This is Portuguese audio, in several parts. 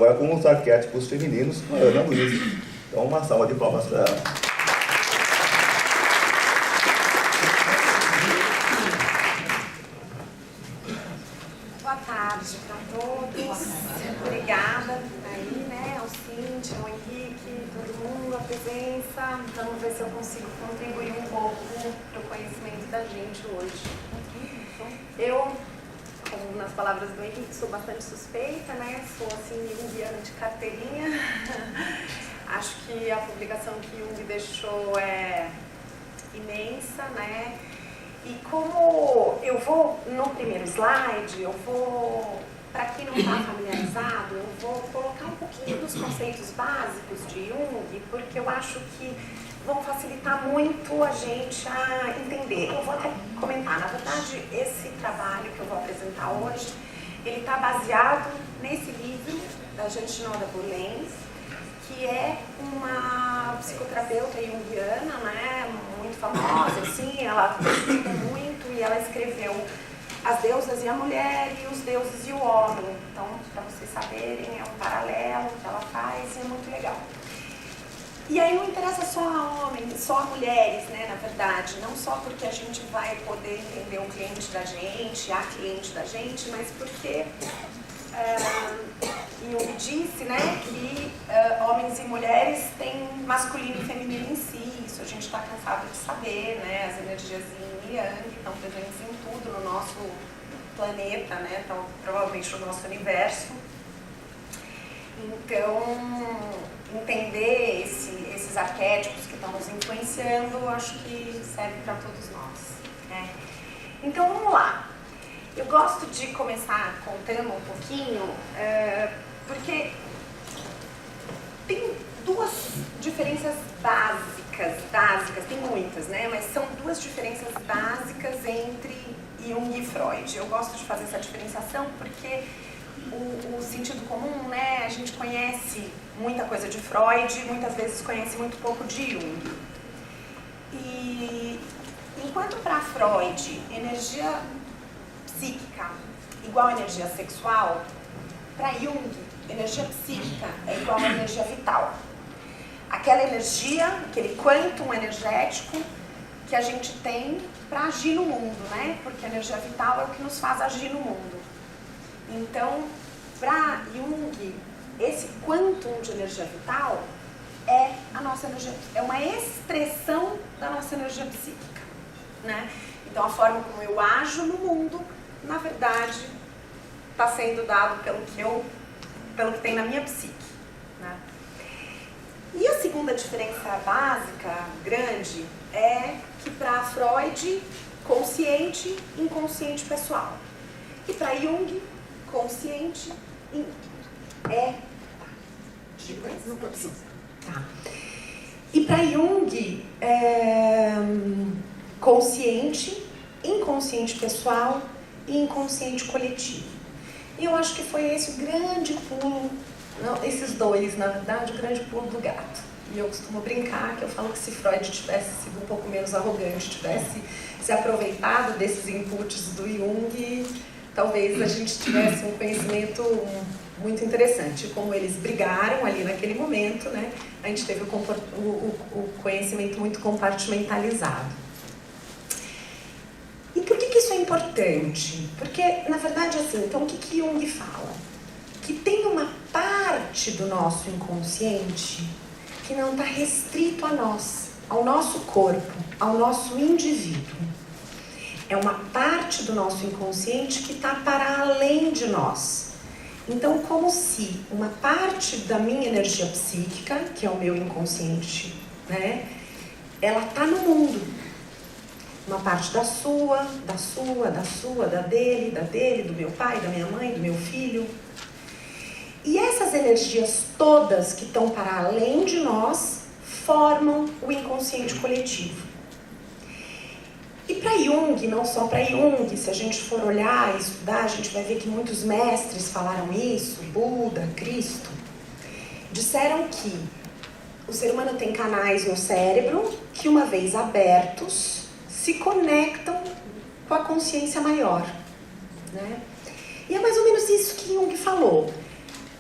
agora com os arquétipos femininos com a Ana Luísa. Então, uma salva de palmas para ela. Boa tarde para todos. Obrigada aí, né, ao Cíntia, ao Henrique, todo mundo, a presença. Vamos ver se eu consigo contribuir um pouco para o conhecimento da gente hoje. Eu, como nas palavras do Henrique, sou bastante suspeita, né? Sou assim, junguiana de carteirinha. Acho que a publicação que Jung deixou é imensa, né? E como eu vou, no primeiro slide, para quem não está familiarizado, eu vou colocar um pouquinho dos conceitos básicos de Jung, porque eu acho que vão facilitar muito a gente a entender. Eu vou até comentar, na verdade, esse trabalho que eu vou apresentar hoje, ele está baseado nesse livro da Jeanne Bourlain, que é uma psicoterapeuta junguiana, né, muito famosa, assim, ela estuda muito e ela escreveu As Deusas e a Mulher e Os Deuses e o Homem. Então, para vocês saberem, é um paralelo que ela faz e é muito legal. E aí não interessa só a homens, só a mulheres, né, na verdade, não só porque a gente vai poder entender o cliente da gente, a cliente da gente, mas porque Jung disse, né, que homens e mulheres têm masculino e feminino em si, isso a gente está cansado de saber, né, as energias yin e yang estão presentes em tudo no nosso planeta, né, então, provavelmente no nosso universo. Então, entender esses arquétipos que estão nos influenciando, acho que serve para todos nós, né? Então, vamos lá. Eu gosto de começar contando um pouquinho, porque tem duas diferenças básicas, tem muitas, né? Mas são duas diferenças básicas entre Jung e Freud. Eu gosto de fazer essa diferenciação porque o sentido comum, né? A gente conhece muita coisa de Freud, muitas vezes conhece muito pouco de Jung. E enquanto para Freud, energia psíquica igual a energia sexual, para Jung, energia psíquica é igual a energia vital. Aquela energia, aquele quantum energético que a gente tem para agir no mundo, né? Porque a energia vital é o que nos faz agir no mundo. Então, para Jung, esse quantum de energia vital é a nossa energia, é uma expressão da nossa energia psíquica, né? Então, a forma como eu ajo no mundo, na verdade, está sendo dado pelo que tem na minha psique, né? E a segunda diferença básica, grande, é que para Freud, consciente e inconsciente pessoal. E para Jung, consciente é... Tá. E para Jung, consciente, inconsciente pessoal e inconsciente coletivo. E eu acho que foi esse o grande pulo, não, esses dois, na verdade, o grande pulo do gato. E eu costumo brincar que eu falo que se Freud tivesse sido um pouco menos arrogante, tivesse se aproveitado desses inputs do Jung, talvez a gente tivesse um conhecimento muito interessante. Como eles brigaram ali naquele momento, né, a gente teve o conhecimento muito compartimentalizado. E por que isso é importante? Porque, na verdade, assim, então o que Jung fala? Que tem uma parte do nosso inconsciente que não está restrito a nós, ao nosso corpo, ao nosso indivíduo. É uma parte do nosso inconsciente que está para além de nós. Então, como se uma parte da minha energia psíquica, que é o meu inconsciente, né, ela está no mundo. Uma parte da sua, da dele, do meu pai, da minha mãe, do meu filho. E essas energias todas que estão para além de nós formam o inconsciente coletivo. E para Jung, não só para Jung, se a gente for olhar e estudar, a gente vai ver que muitos mestres falaram isso, Buda, Cristo, disseram que o ser humano tem canais no cérebro que, uma vez abertos, se conectam com a consciência maior, né? E é mais ou menos isso que Jung falou.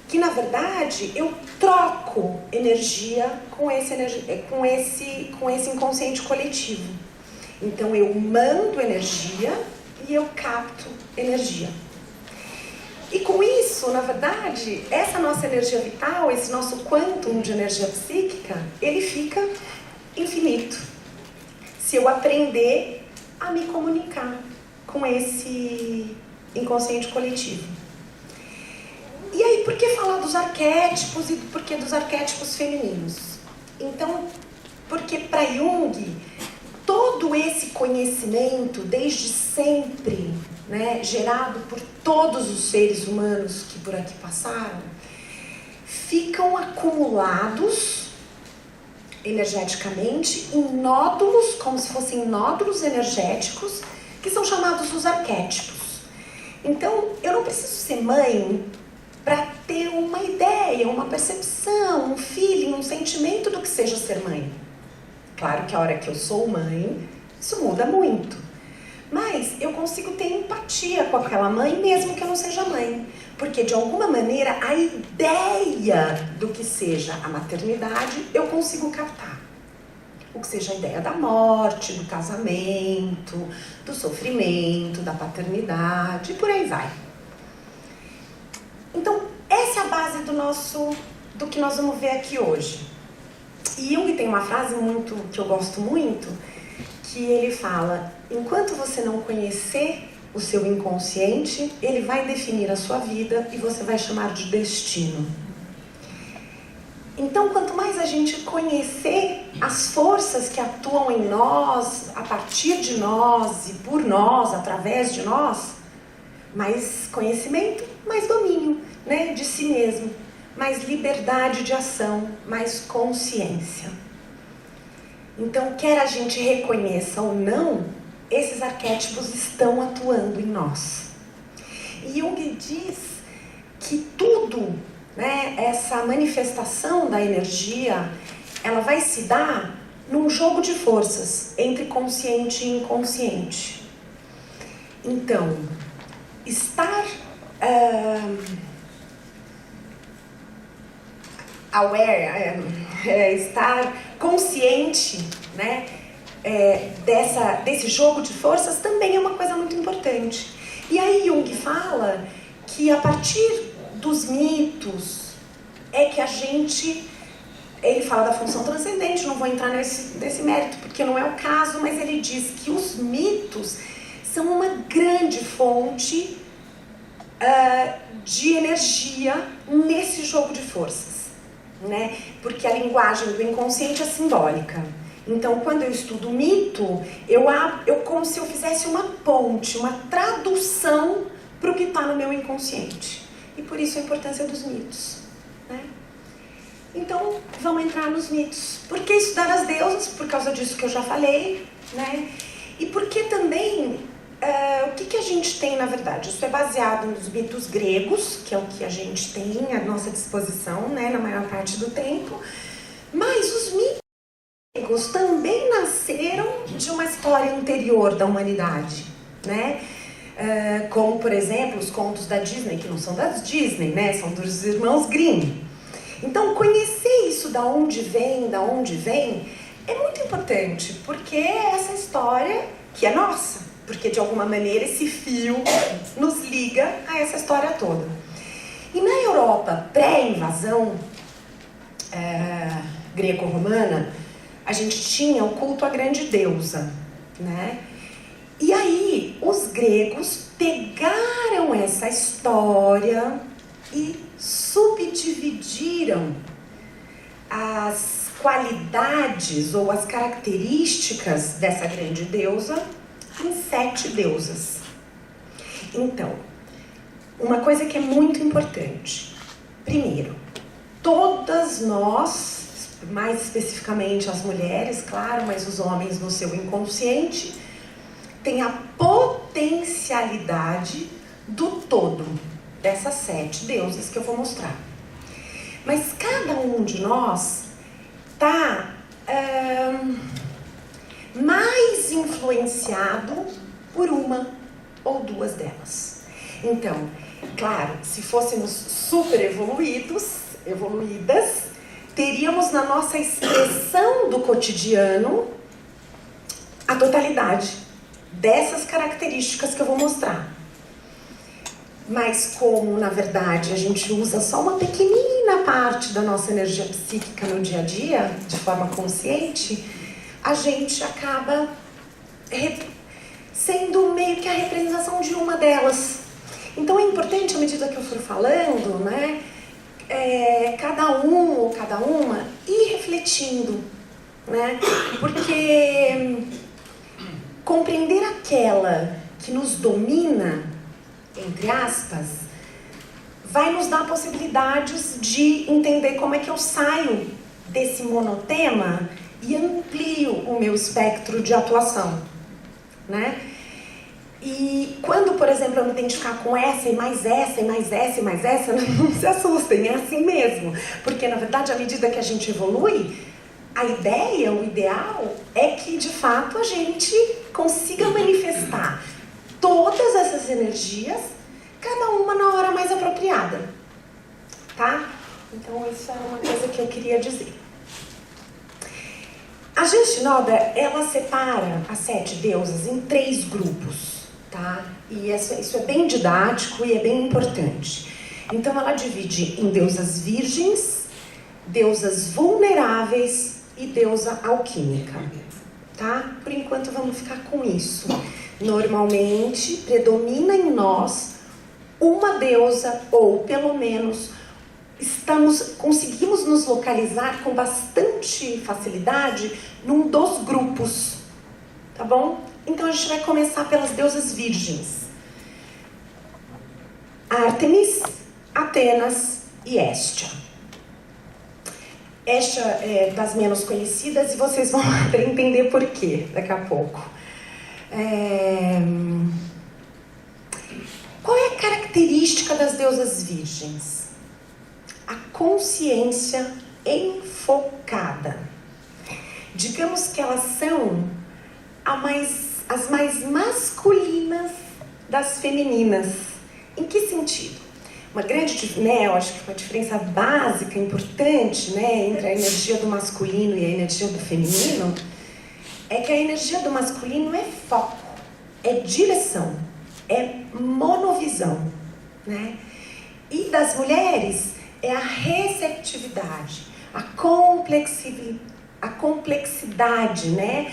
que na verdade eu troco energia com esse inconsciente coletivo. Então eu mando energia e eu capto energia. E com isso, na verdade, essa nossa energia vital, esse nosso quantum de energia psíquica, ele fica infinito. Se eu aprender a me comunicar com esse inconsciente coletivo. E aí, por que falar dos arquétipos e por que dos arquétipos femininos? Então, porque para Jung, todo esse conhecimento, desde sempre, né, gerado por todos os seres humanos que por aqui passaram, ficam acumulados energeticamente em nódulos, como se fossem nódulos energéticos, que são chamados os arquétipos. Então, eu não preciso ser mãe para ter uma ideia, uma percepção, um feeling, um sentimento do que seja ser mãe. Claro que a hora que eu sou mãe, isso muda muito. Mas eu consigo ter empatia com aquela mãe, mesmo que eu não seja mãe. Porque, de alguma maneira, a ideia do que seja a maternidade, eu consigo captar. O que seja a ideia da morte, do casamento, do sofrimento, da paternidade, e por aí vai. Então, essa é a base do que nós vamos ver aqui hoje. E Jung tem uma frase que eu gosto muito, que ele fala: enquanto você não conhecer o seu inconsciente, ele vai definir a sua vida e você vai chamar de destino. Então, quanto mais a gente conhecer as forças que atuam em nós, a partir de nós e por nós, através de nós, mais conhecimento, mais domínio, né, de si mesmo, mais liberdade de ação, mais consciência. Então, quer a gente reconheça ou não, esses arquétipos estão atuando em nós. E Jung diz que tudo, né, essa manifestação da energia, ela vai se dar num jogo de forças entre consciente e inconsciente. Então, estar aware, estar consciente, né, desse jogo de forças também é uma coisa muito importante. E aí Jung fala que a partir dos mitos é que a gente... Ele fala da função transcendente, não vou entrar nesse mérito porque não é o caso, mas ele diz que os mitos são uma grande fonte de energia nesse jogo de forças, né? Porque a linguagem do inconsciente é simbólica. Então, quando eu estudo mito, eu como se eu fizesse uma ponte, uma tradução para o que está no meu inconsciente. E por isso a importância dos mitos, né? Então, vamos entrar nos mitos. Por que estudar as deusas? Por causa disso que eu já falei, né? E porque também, o que a gente tem na verdade? Isso é baseado nos mitos gregos, que é o que a gente tem à nossa disposição, né, na maior parte do tempo. Mas os mitos gregos também nasceram de uma história anterior da humanidade, né? Como, por exemplo, os contos da Disney, que não são das Disney, né? São dos irmãos Grimm. Então, conhecer isso, da onde vem, é muito importante, porque é essa história que é nossa, porque de alguma maneira esse fio nos liga a essa história toda. E na Europa pré-invasão greco-romana, a gente tinha o culto à grande deusa, né? E aí os gregos pegaram essa história e subdividiram as qualidades ou as características dessa grande deusa em 7 deusas. Então, uma coisa que é muito importante. Primeiro, todas nós, mais especificamente as mulheres, claro, mas os homens no seu inconsciente, têm a potencialidade do todo dessas 7 deusas que eu vou mostrar. Mas cada um de nós está mais influenciado por uma ou duas delas. Então, claro, se fôssemos super evoluídas, teríamos na nossa expressão do cotidiano a totalidade dessas características que eu vou mostrar. Mas como, na verdade, a gente usa só uma pequenina parte da nossa energia psíquica no dia a dia, de forma consciente, a gente acaba sendo meio que a representação de uma delas. Então é importante, à medida que eu for falando, né, cada um ou cada uma ir refletindo, né, porque compreender aquela que nos domina, entre aspas, vai nos dar possibilidades de entender como é que eu saio desse monotema e amplio o meu espectro de atuação, né? E quando, por exemplo, eu me identificar com essa e mais essa e mais essa e mais essa, não se assustem, é assim mesmo. Porque, na verdade, à medida que a gente evolui, a ideia, o ideal, é que, de fato, a gente consiga manifestar todas essas energias, cada uma na hora mais apropriada, tá? Então, isso é uma coisa que eu queria dizer. A Shinoda, ela separa as 7 deusas em 3 grupos, tá? E isso é bem didático e é bem importante. Então, ela divide em deusas virgens, deusas vulneráveis e deusa alquímica, tá? Por enquanto, vamos ficar com isso. Normalmente, predomina em nós uma deusa, ou pelo menos conseguimos nos localizar com bastante facilidade num dos grupos, tá bom? Então a gente vai começar pelas deusas virgens: Ártemis, Atenas e Hestia. Hestia é das menos conhecidas e vocês vão entender por quê daqui a pouco. Qual é a característica das deusas virgens? A consciência enfocada. Digamos que elas são as mais masculinas das femininas. Em que sentido? Uma grande, né, eu acho que uma diferença básica, importante, né, entre a energia do masculino e a energia do feminino, é que a energia do masculino é foco, é direção, é monovisão, né? E das mulheres é a receptividade, a complexidade, né?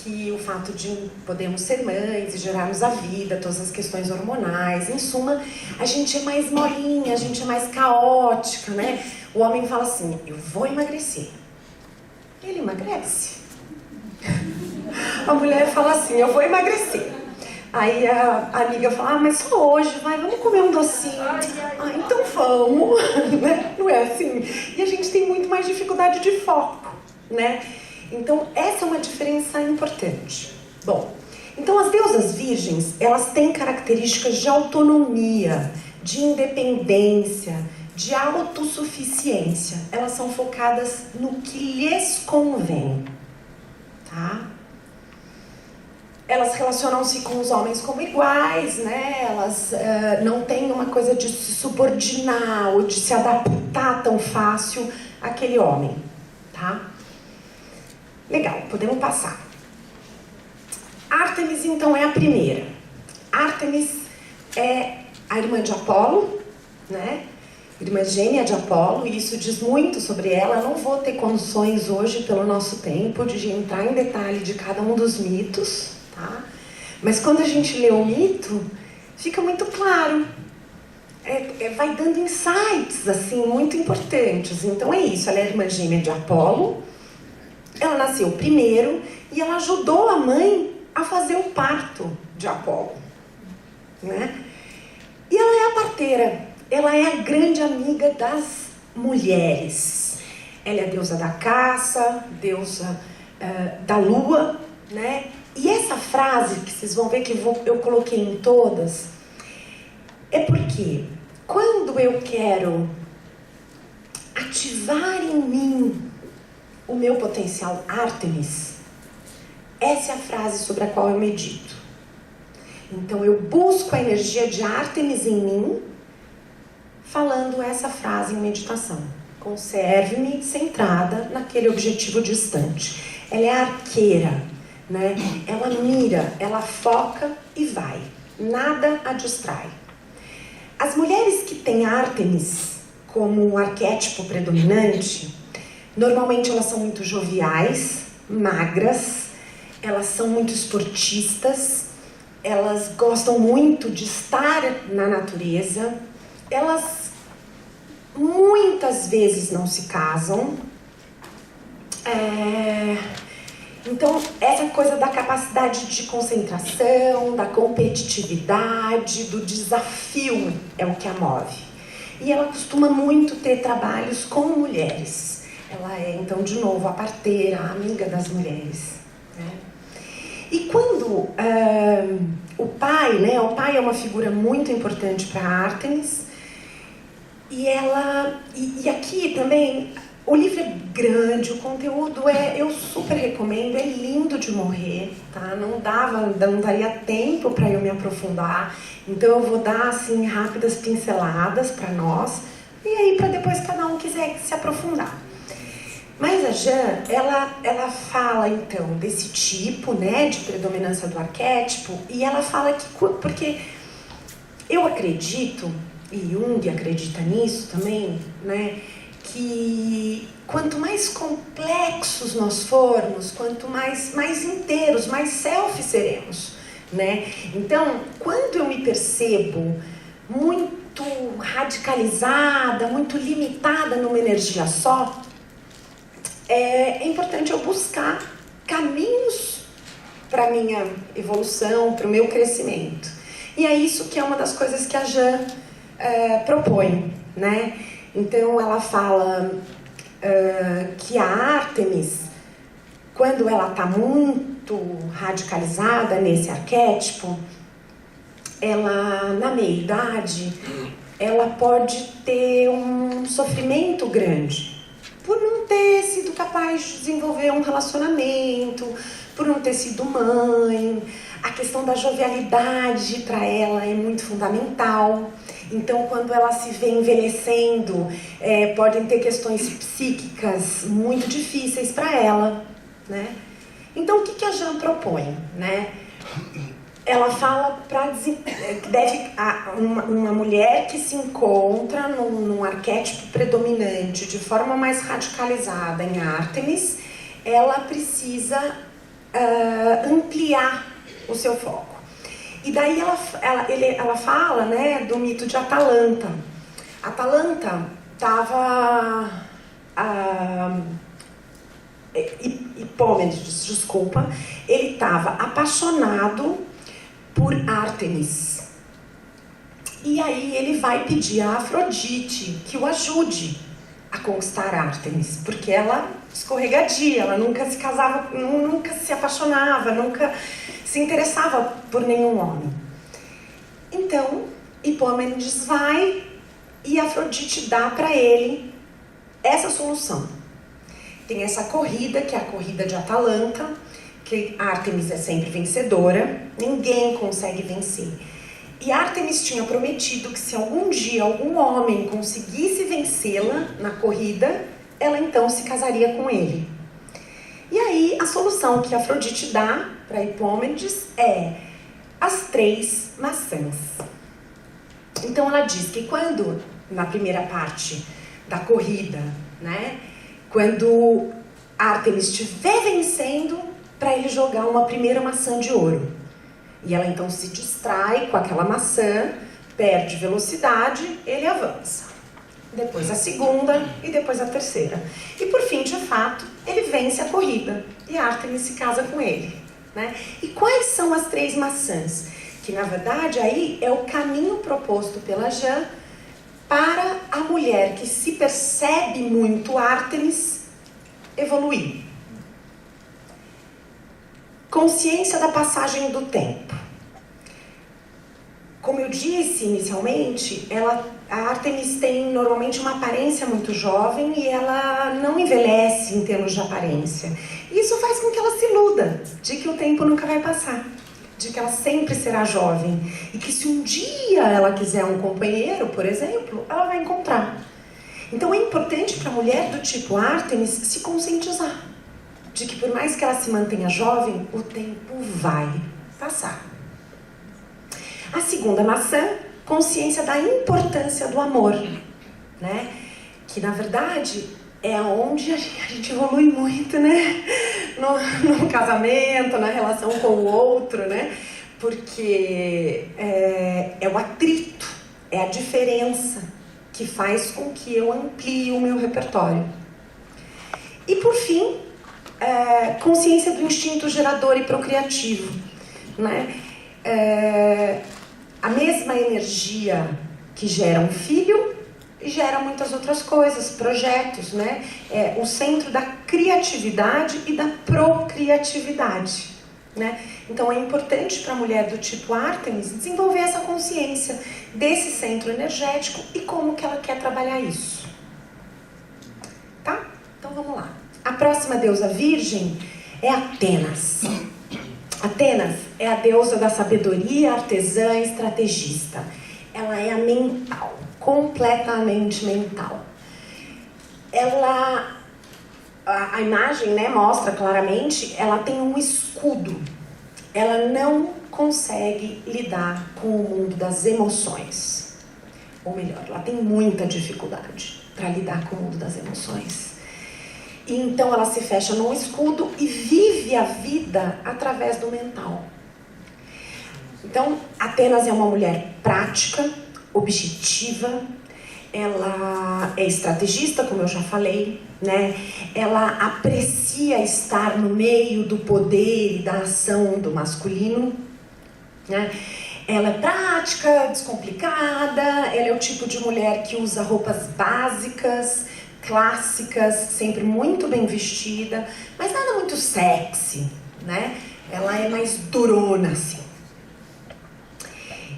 Que o fato de podermos ser mães e gerarmos a vida, todas as questões hormonais, em suma, a gente é mais molinha, a gente é mais caótica, né? O homem fala assim, eu vou emagrecer. Ele emagrece. A mulher fala assim, eu vou emagrecer. Aí a amiga fala, mas só hoje, vai, vamos comer um docinho. Então vamos, né? Não é assim? E a gente tem muito mais dificuldade de foco, né? Então essa é uma diferença importante. Bom, então as deusas virgens, elas têm características de autonomia, de independência, de autossuficiência. Elas são focadas no que lhes convém, tá? Elas relacionam-se com os homens como iguais, né? Elas não têm uma coisa de se subordinar ou de se adaptar tão fácil àquele homem, tá? Legal, podemos passar. Ártemis, então, é a primeira. Ártemis é a irmã de Apolo, né? Irmã gêmea de Apolo, e isso diz muito sobre ela. Não vou ter condições hoje, pelo nosso tempo, de entrar em detalhe de cada um dos mitos, tá? Mas quando a gente lê o mito, fica muito claro. Vai dando insights, assim, muito importantes. Então é isso, ela é irmã gêmea de Apolo. Ela nasceu primeiro e ela ajudou a mãe a fazer o parto de Apolo, né? E ela é a parteira, ela é a grande amiga das mulheres. Ela é a deusa da caça, deusa da lua, né? E essa frase, que vocês vão ver que eu coloquei em todas, é porque quando eu quero ativar em mim o meu potencial Ártemis, essa é a frase sobre a qual eu medito. Então eu busco a energia de Ártemis em mim, falando essa frase em meditação: conserve-me centrada naquele objetivo distante. Ela é arqueira, né? Ela mira, ela foca e vai. Nada a distrai. As mulheres que têm Ártemis como um arquétipo predominante, normalmente elas são muito joviais, magras, elas são muito esportistas, elas gostam muito de estar na natureza, elas muitas vezes não se casam. Então, essa coisa da capacidade de concentração, da competitividade, do desafio é o que a move. E ela costuma muito ter trabalhos com mulheres. Ela é, então, de novo, a parteira, a amiga das mulheres, né? E quando o pai, né? O pai é uma figura muito importante para Ártemis. E aqui também, o livro é grande, o conteúdo eu super recomendo, é lindo de morrer, tá? Não daria tempo para eu me aprofundar, então eu vou dar assim rápidas pinceladas para nós, e aí para depois cada um quiser se aprofundar. Mas a Jeanne, ela fala então desse tipo, né, de predominância do arquétipo, e ela fala que, porque eu acredito, e Jung acredita nisso também, né, que quanto mais complexos nós formos, quanto mais inteiros, mais self seremos, né? Então, quando eu me percebo muito radicalizada, muito limitada numa energia só, é importante eu buscar caminhos para a minha evolução, para o meu crescimento. E é isso que é uma das coisas que a Jeanne propõe, né? Então ela fala que a Ártemis, quando ela está muito radicalizada nesse arquétipo, ela, na meia-idade, ela pode ter um sofrimento grande por não ter sido capaz de desenvolver um relacionamento, por não ter sido mãe. A questão da jovialidade para ela é muito fundamental. Então, quando ela se vê envelhecendo, podem ter questões psíquicas muito difíceis para ela, né? Então, o que a Jeanne propõe, né? Ela fala que deve uma mulher que se encontra num arquétipo predominante de forma mais radicalizada em Ártemis, ela precisa ampliar o seu foco. E daí ela fala, né, do mito de Atalanta. Atalanta estava... Hipômenes, desculpa. Ele estava apaixonado por Ártemis. E aí ele vai pedir a Afrodite que o ajude a conquistar Ártemis, porque ela escorregadia, ela nunca se casava, nunca se apaixonava, nunca se interessava por nenhum homem. Então, Hipômenes vai e Afrodite dá para ele essa solução. Tem essa corrida, que é a corrida de Atalanta, que Ártemis é sempre vencedora, ninguém consegue vencer. E Ártemis tinha prometido que se algum dia algum homem conseguisse vencê-la na corrida, ela então se casaria com ele. E aí a solução que Afrodite dá para Hipômenes é as 3 maçãs. Então ela diz que quando, na primeira parte da corrida, né, quando Ártemis estiver vencendo, para ele jogar uma primeira maçã de ouro. E ela então se distrai com aquela maçã, perde velocidade, ele avança. Depois a segunda e depois a terceira. E por fim, de fato, ele vence a corrida e Ártemis se casa com ele, né? E quais são as 3 maçãs? Que na verdade aí é o caminho proposto pela Jeanne para a mulher que se percebe muito Ártemis evoluir. Consciência da passagem do tempo. Como eu disse inicialmente, a Ártemis tem normalmente uma aparência muito jovem e ela não envelhece em termos de aparência. Isso faz com que ela se iluda de que o tempo nunca vai passar, de que ela sempre será jovem e que se um dia ela quiser um companheiro, por exemplo, ela vai encontrar. Então é importante para a mulher do tipo Ártemis se conscientizar de que por mais que ela se mantenha jovem, o tempo vai passar. A segunda maçã, consciência da importância do amor, né? Que na verdade é onde a gente evolui muito, né? No casamento, na relação com o outro, né? Porque é o atrito, é a diferença que faz com que eu amplie o meu repertório. E por fim, consciência do instinto gerador e procriativo, né? A mesma energia que gera um filho gera muitas outras coisas, projetos, né? É o centro da criatividade e da procriatividade, né? Então é importante para a mulher do tipo Ártemis desenvolver essa consciência desse centro energético e como que ela quer trabalhar isso. Tá? Então vamos lá. A próxima deusa virgem é Atenas. Atenas é a deusa da sabedoria, artesã e estrategista. Ela é a mental, completamente mental. Ela, a imagem, né, mostra claramente, ela tem um escudo. Ela não consegue lidar com o mundo das emoções. Ou melhor, ela tem muita dificuldade para lidar com o mundo das emoções. E então ela se fecha num escudo e vive a vida através do mental. Então, Atenas é uma mulher prática, objetiva, ela é estrategista, como eu já falei, né? Ela aprecia estar no meio do poder e da ação do masculino, né? Ela é prática, descomplicada, ela é o tipo de mulher que usa roupas básicas, clássicas, sempre muito bem vestida, mas nada muito sexy, né? Ela é mais durona, assim.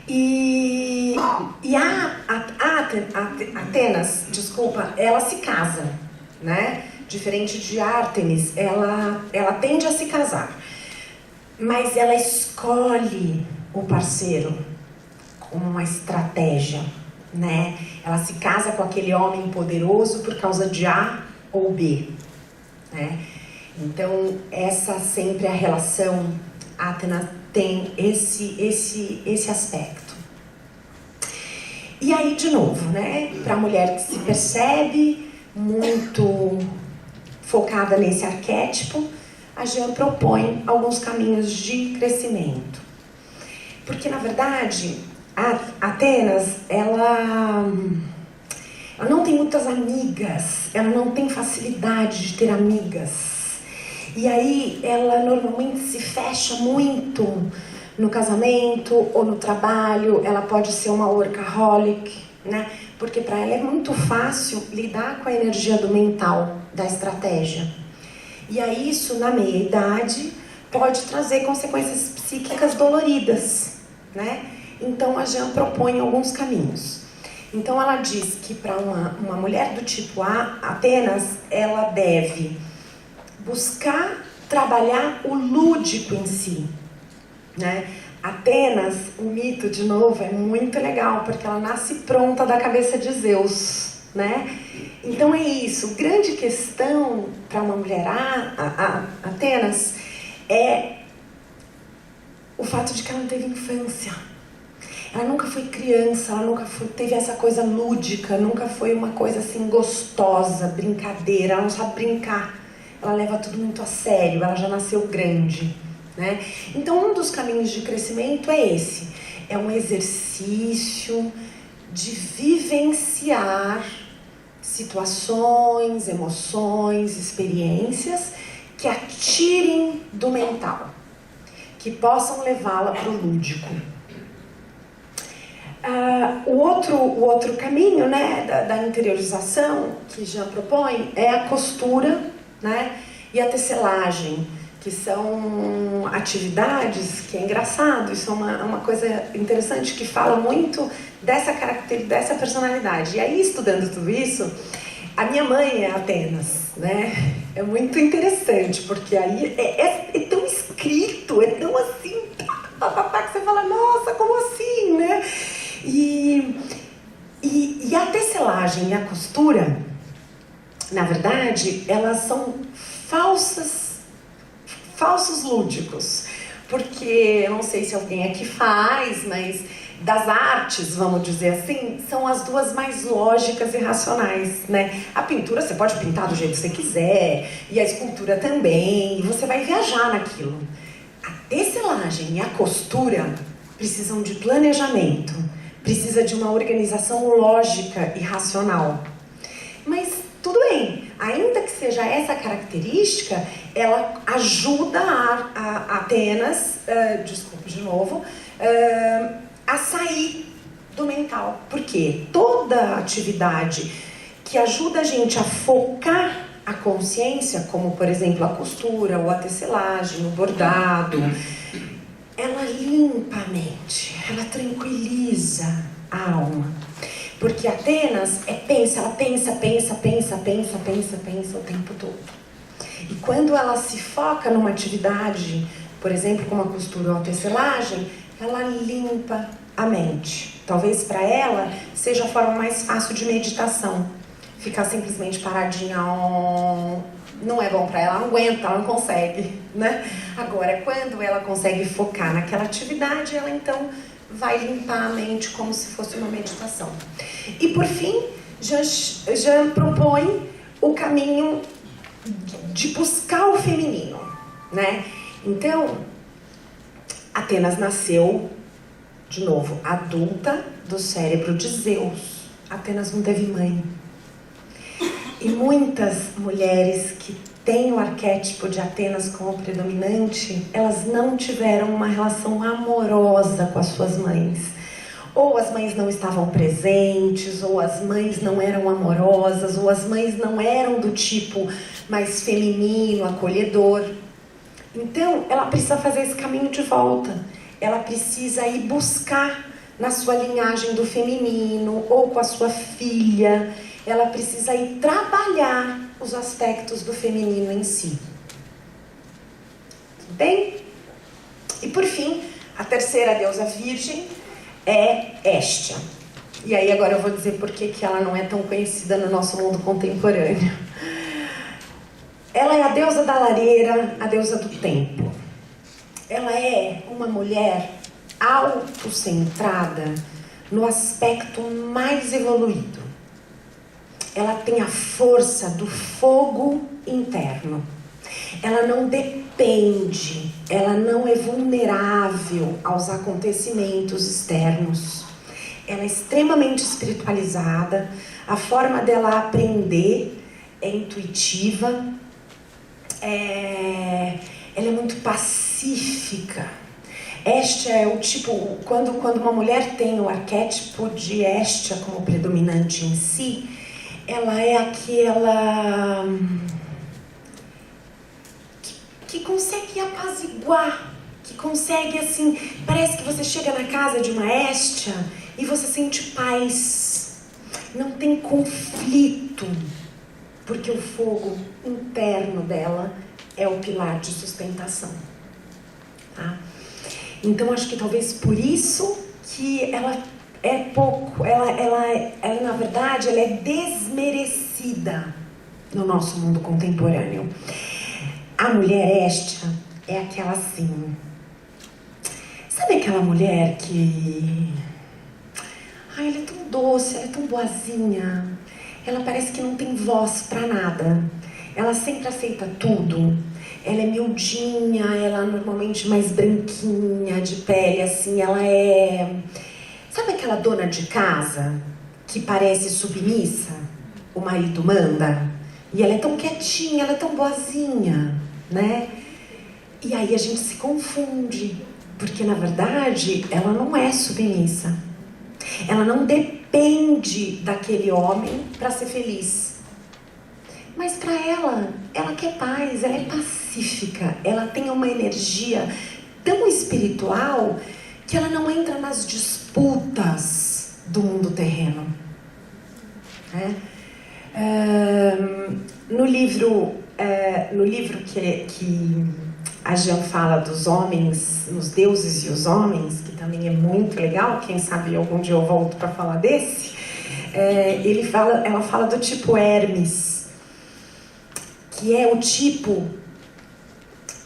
E Atenas, desculpa, ela se casa, né? Diferente de Ártemis, ela tende a se casar, mas ela escolhe o parceiro como uma estratégia, né? Ela se casa com aquele homem poderoso por causa de A ou B, né? Então essa sempre é a relação. Atenas tem esse aspecto. E aí, de novo, né, para a mulher que se percebe muito focada nesse arquétipo, a Jean propõe alguns caminhos de crescimento. Porque, na verdade, a Atenas, ela não tem muitas amigas, ela não tem facilidade de ter amigas. E aí ela normalmente se fecha muito no casamento ou no trabalho, ela pode ser uma workaholic, né? Porque para ela é muito fácil lidar com a energia do mental, da estratégia. E aí isso, na meia-idade, pode trazer consequências psíquicas doloridas, né? Então a Jean propõe alguns caminhos. Então ela diz que para uma mulher do tipo A, Atenas, ela deve buscar trabalhar o lúdico em si, né? Atenas, o mito, de novo, é muito legal, porque ela nasce pronta da cabeça de Zeus, né? Então é isso, grande questão para uma mulher Atenas é o fato de que ela não teve infância. Ela nunca foi criança, ela nunca teve essa coisa lúdica, nunca foi uma coisa assim gostosa, brincadeira, ela não sabe brincar. Ela leva tudo muito a sério, ela já nasceu grande, né? Então, um dos caminhos de crescimento é esse. É um exercício de vivenciar situações, emoções, experiências que a tirem do mental, que possam levá-la para o lúdico. O outro caminho, né, da interiorização que Jean propõe é a costura, né, e a tecelagem, que são atividades que é engraçado, isso é uma coisa interessante que fala muito dessa característica, dessa personalidade. E aí, estudando tudo isso, a minha mãe é Atenas, né? É muito interessante, porque aí é tão escrito, é tão assim, tecelagem e a costura, na verdade, elas são falsos lúdicos. Porque, eu não sei se alguém aqui faz, mas das artes, vamos dizer assim, são as duas mais lógicas e racionais, né? A pintura você pode pintar do jeito que você quiser, e a escultura também, e você vai viajar naquilo. A tecelagem e a costura precisam de planejamento, precisa de uma organização lógica e racional. Mas tudo bem, ainda que seja essa característica, ela ajuda a Atenas, desculpe de novo, a sair do mental. Porque toda atividade que ajuda a gente a focar a consciência, como por exemplo a costura, ou a tecelagem, o bordado, ela limpa a mente, ela tranquiliza a alma. Porque Atenas ela pensa o tempo todo. E quando ela se foca numa atividade, por exemplo, como a costura ou a tecelagem, ela limpa a mente. Talvez para ela seja a forma mais fácil de meditação. Ficar simplesmente paradinha, não é bom para ela, não aguenta, ela não consegue, né? Agora, quando ela consegue focar naquela atividade, ela então vai limpar a mente como se fosse uma meditação. E por fim, Jean propõe o caminho de buscar o feminino, né? Então, Atenas nasceu, de novo, adulta do cérebro de Zeus. Atenas não teve mãe. E muitas mulheres que têm o arquétipo de Atenas como predominante, elas não tiveram uma relação amorosa com as suas mães. Ou as mães não estavam presentes, ou as mães não eram amorosas, ou as mães não eram do tipo mais feminino, acolhedor. Então, ela precisa fazer esse caminho de volta. Ela precisa ir buscar na sua linhagem do feminino, ou com a sua filha. Ela precisa ir trabalhar os aspectos do feminino em si. Tudo bem? E por fim, a terceira deusa virgem é Hestia. E aí agora eu vou dizer por que ela não é tão conhecida no nosso mundo contemporâneo. Ela é a deusa da lareira, a deusa do tempo. Ela é uma mulher autocentrada no aspecto mais evoluído. Ela tem a força do fogo interno. Ela não depende, ela não é vulnerável aos acontecimentos externos. Ela é extremamente espiritualizada, a forma dela aprender é intuitiva, ela é muito pacífica. Hestia é o tipo, quando uma mulher tem o arquétipo de Hestia como predominante em si, ela é aquela que consegue apaziguar, que consegue assim, parece que você chega na casa de uma Hestia e você sente paz, não tem conflito, porque o fogo interno dela é o pilar de sustentação, tá? Então acho que talvez por isso que ela é pouco, ela na verdade ela é desmerecida no nosso mundo contemporâneo. A mulher Hestia é aquela assim, sabe aquela mulher que, ela é tão doce, ela é tão boazinha, ela parece que não tem voz pra nada, ela sempre aceita tudo, ela é miudinha, ela normalmente mais branquinha, de pele assim, ela é... Sabe aquela dona de casa que parece submissa? O marido manda? E ela é tão quietinha, ela é tão boazinha, né? E aí a gente se confunde, porque na verdade ela não é submissa. Ela não depende daquele homem para ser feliz. Mas para ela quer paz, ela é pacífica, ela tem uma energia tão espiritual que ela não entra nas disputas do mundo terreno. Né? No livro que a Jean fala dos homens, os deuses e os homens, que também é muito legal, quem sabe algum dia eu volto para falar desse, ela fala do tipo Hermes, que é o tipo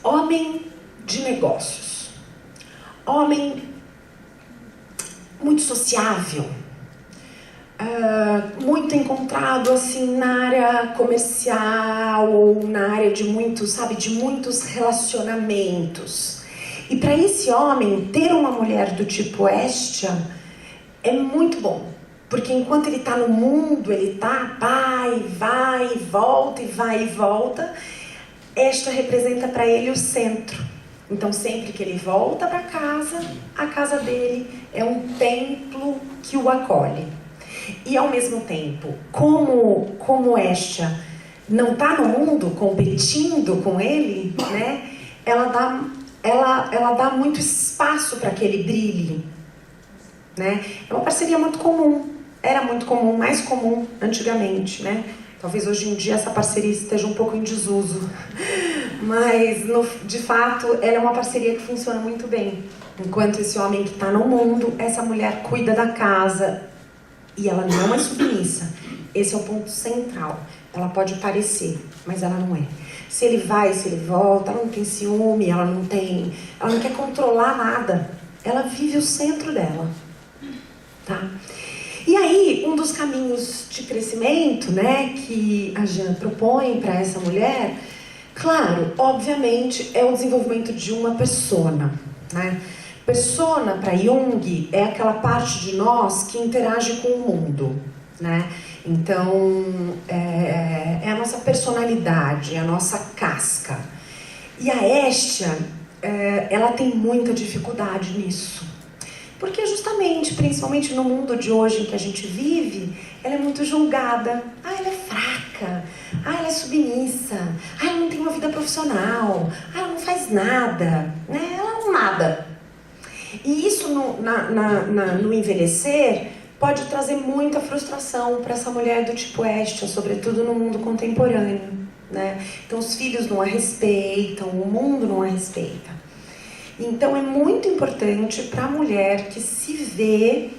homem de negócios, homem muito sociável, muito encontrado assim na área comercial ou na área de muitos relacionamentos. E para esse homem, ter uma mulher do tipo Hestia é muito bom, porque enquanto ele está no mundo, ele vai e volta. Hestia representa para ele o centro. Então, sempre que ele volta para casa, a casa dele é um templo que o acolhe. E, ao mesmo tempo, como Hestia não está no mundo competindo com ele, né, ela dá muito espaço para que ele brilhe. Né? É uma parceria muito comum. Era muito comum, mais comum antigamente, né? Talvez hoje em dia essa parceria esteja um pouco em desuso. Mas, de fato, ela é uma parceria que funciona muito bem. Enquanto esse homem que está no mundo, essa mulher cuida da casa e ela não é submissa. Esse é o ponto central. Ela pode parecer, mas ela não é. Se ele vai, se ele volta, ela não tem ciúme, ela não quer controlar nada. Ela vive o centro dela. Tá? E aí, um dos caminhos de crescimento, né, que a Jean propõe para essa mulher, claro, obviamente, é o desenvolvimento de uma persona, né? Persona, para Jung, é aquela parte de nós que interage com o mundo, né? Então, é a nossa personalidade, é a nossa casca. E a Hestia, ela tem muita dificuldade nisso. Porque justamente, principalmente no mundo de hoje em que a gente vive, ela é muito julgada. Ela é fraca. Ela é submissa. Ela não tem uma vida profissional. Ela não faz nada. Né? Ela não nada. E isso no envelhecer pode trazer muita frustração para essa mulher do tipo Hestia, sobretudo no mundo contemporâneo. Né? Então os filhos não a respeitam, o mundo não a respeita. Então é muito importante para a mulher que se vê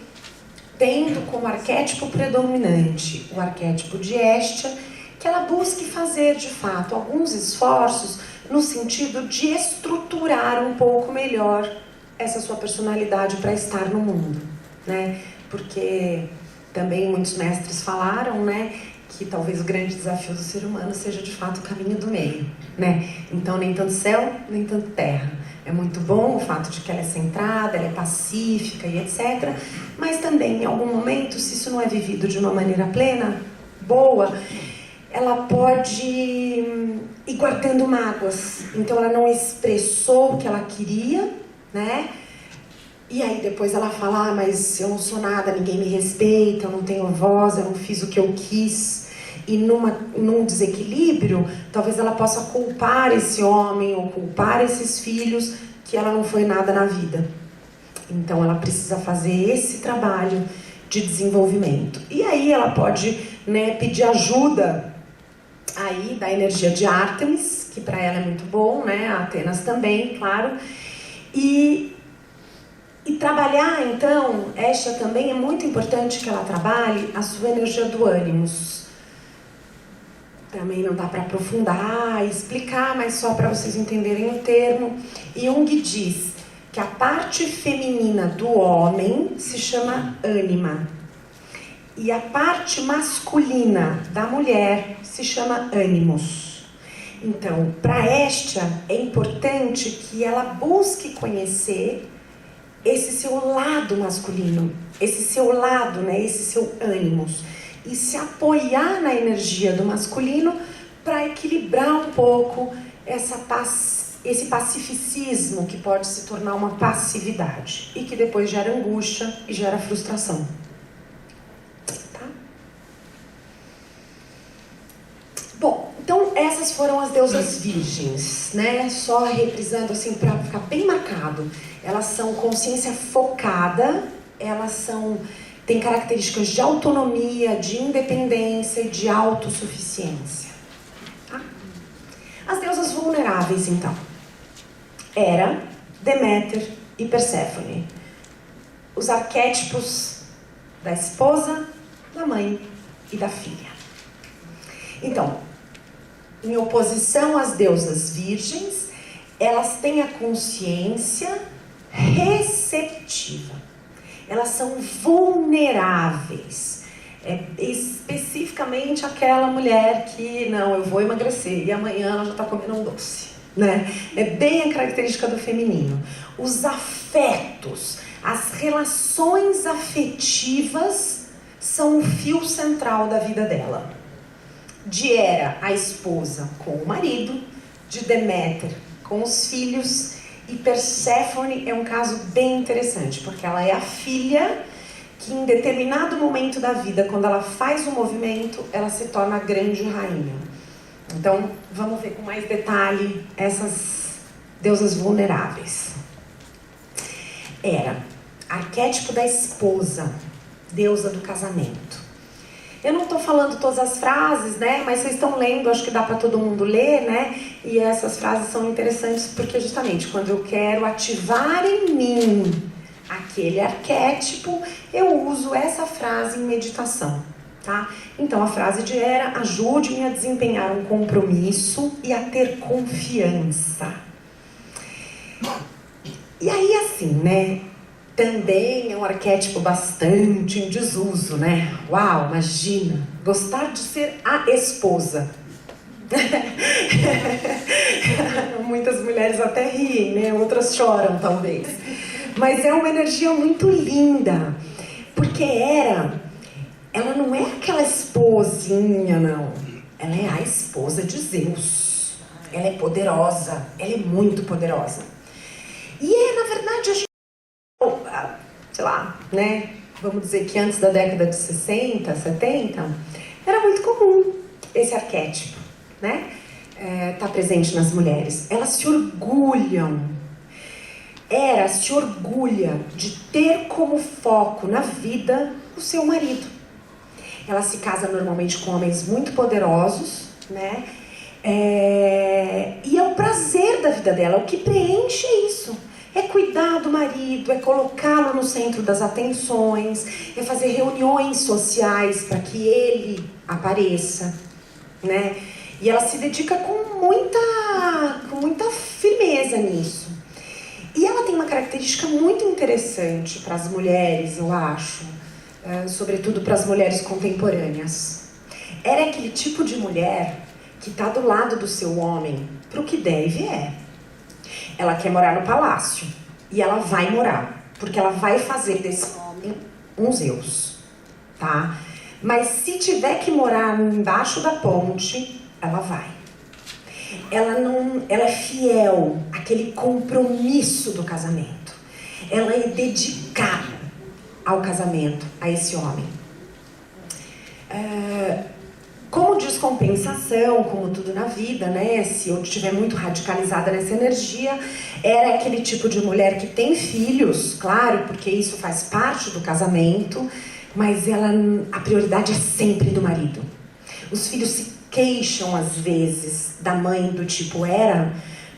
tendo como arquétipo predominante o arquétipo de Hestia, que ela busque fazer de fato alguns esforços no sentido de estruturar um pouco melhor essa sua personalidade para estar no mundo, né? Porque também muitos mestres falaram, né, que talvez o grande desafio do ser humano seja de fato o caminho do meio, né? Então nem tanto céu, nem tanto terra. É muito bom o fato de que ela é centrada, ela é pacífica e etc. Mas também, em algum momento, se isso não é vivido de uma maneira plena, boa, ela pode ir guardando mágoas. Então ela não expressou o que ela queria, né? E aí depois ela fala, mas eu não sou nada, ninguém me respeita, eu não tenho voz, eu não fiz o que eu quis. E num desequilíbrio, talvez ela possa culpar esse homem ou culpar esses filhos que ela não foi nada na vida. Então ela precisa fazer esse trabalho de desenvolvimento. E aí ela pode, né, pedir ajuda aí da energia de Ártemis, que para ela é muito bom, né? A Atenas também, claro. E trabalhar, então, Hestia também é muito importante que ela trabalhe a sua energia do ânimos. Também não dá para aprofundar e explicar, mas só para vocês entenderem o termo. Jung diz que a parte feminina do homem se chama ânima. E a parte masculina da mulher se chama ânimos. Então, para Hestia, é importante que ela busque conhecer esse seu lado masculino, esse seu lado, né, esse seu ânimos. E se apoiar na energia do masculino para equilibrar um pouco esse pacificismo que pode se tornar uma passividade e que depois gera angústia e gera frustração. Tá? Bom, então essas foram as deusas virgens, né? Só reprisando assim para ficar bem marcado. Elas são consciência focada, têm características de autonomia, de independência e de autossuficiência. Tá? As deusas vulneráveis, então. Hera, Deméter e Perséfone. Os arquétipos da esposa, da mãe e da filha. Então, em oposição às deusas virgens, elas têm a consciência receptiva. Elas são vulneráveis. Especificamente aquela mulher que, não, eu vou emagrecer e amanhã ela já está comendo um doce, né? É bem a característica do feminino. Os afetos, as relações afetivas são o fio central da vida dela. De Hera, a esposa com o marido, de Deméter com os filhos, e Perséfone é um caso bem interessante, porque ela é a filha que em determinado momento da vida, quando ela faz um movimento, ela se torna a grande rainha. Então, vamos ver com mais detalhe essas deusas vulneráveis. Hera, arquétipo da esposa, deusa do casamento. Eu não estou falando todas as frases, né? Mas vocês estão lendo, acho que dá para todo mundo ler, né? E essas frases são interessantes porque justamente quando eu quero ativar em mim aquele arquétipo, eu uso essa frase em meditação, tá? Então a frase de Hera: ajude-me a desempenhar um compromisso e a ter confiança. E aí assim, né? Também é um arquétipo bastante em desuso, né? Uau, imagina, gostar de ser a esposa. Muitas mulheres até riem, né? Outras choram, talvez. Mas é uma energia muito linda, porque ela não é aquela esposinha, não. Ela é a esposa de Zeus. Ela é poderosa, ela é muito poderosa. E na verdade, a gente, sei lá, né? Vamos dizer que antes da década de 60, 70, era muito comum esse arquétipo, né? Tá presente nas mulheres. Elas se orgulham. Hera se orgulha de ter como foco na vida o seu marido. Ela se casa normalmente com homens muito poderosos, né? E é o prazer da vida dela, o que preenche isso. É cuidar do marido, é colocá-lo no centro das atenções, é fazer reuniões sociais para que ele apareça, né? E ela se dedica com muita firmeza nisso. E ela tem uma característica muito interessante para as mulheres, eu acho, sobretudo para as mulheres contemporâneas. Ela é aquele tipo de mulher que está do lado do seu homem para o que der e vier. Ela quer morar no palácio e ela vai morar, porque ela vai fazer desse homem um Zeus, tá? Mas se tiver que morar embaixo da ponte, ela vai. Ela é fiel àquele compromisso do casamento. Ela é dedicada ao casamento, a esse homem. Como descompensação, como tudo na vida, né? Se eu estiver muito radicalizada nessa energia, era aquele tipo de mulher que tem filhos, claro, porque isso faz parte do casamento, mas a prioridade é sempre do marido. Os filhos se queixam, às vezes, da mãe do tipo Hera,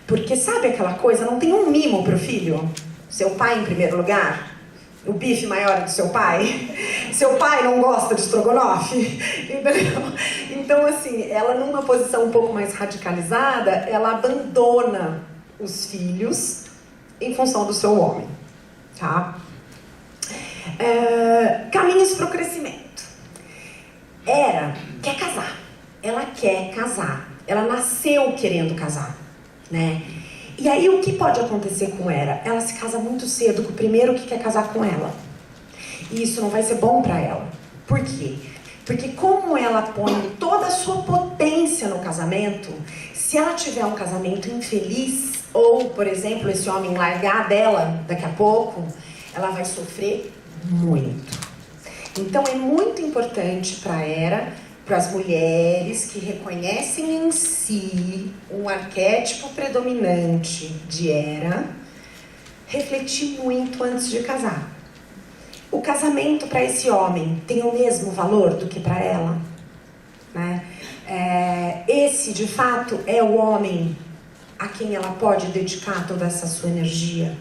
porque sabe aquela coisa, não tem um mimo pro filho? Seu pai em primeiro lugar? O bife maior do seu pai? Seu pai não gosta de estrogonofe? Então, assim, ela numa posição um pouco mais radicalizada, ela abandona os filhos em função do seu homem, tá? Caminhos para o crescimento. Hera quer casar. Ela quer casar. Ela nasceu querendo casar, né? E aí o que pode acontecer com Hera? Ela se casa muito cedo com o primeiro que quer casar com ela. E isso não vai ser bom para ela. Por quê? Porque como ela põe toda a sua potência no casamento, se ela tiver um casamento infeliz, ou, por exemplo, esse homem largar dela daqui a pouco, ela vai sofrer muito. Então é muito importante para Hera, para as mulheres que reconhecem em si um arquétipo predominante de Hera, refletir muito antes de casar. O casamento para esse homem tem o mesmo valor do que para ela, né? Esse, de fato, é o homem a quem ela pode dedicar toda essa sua energia.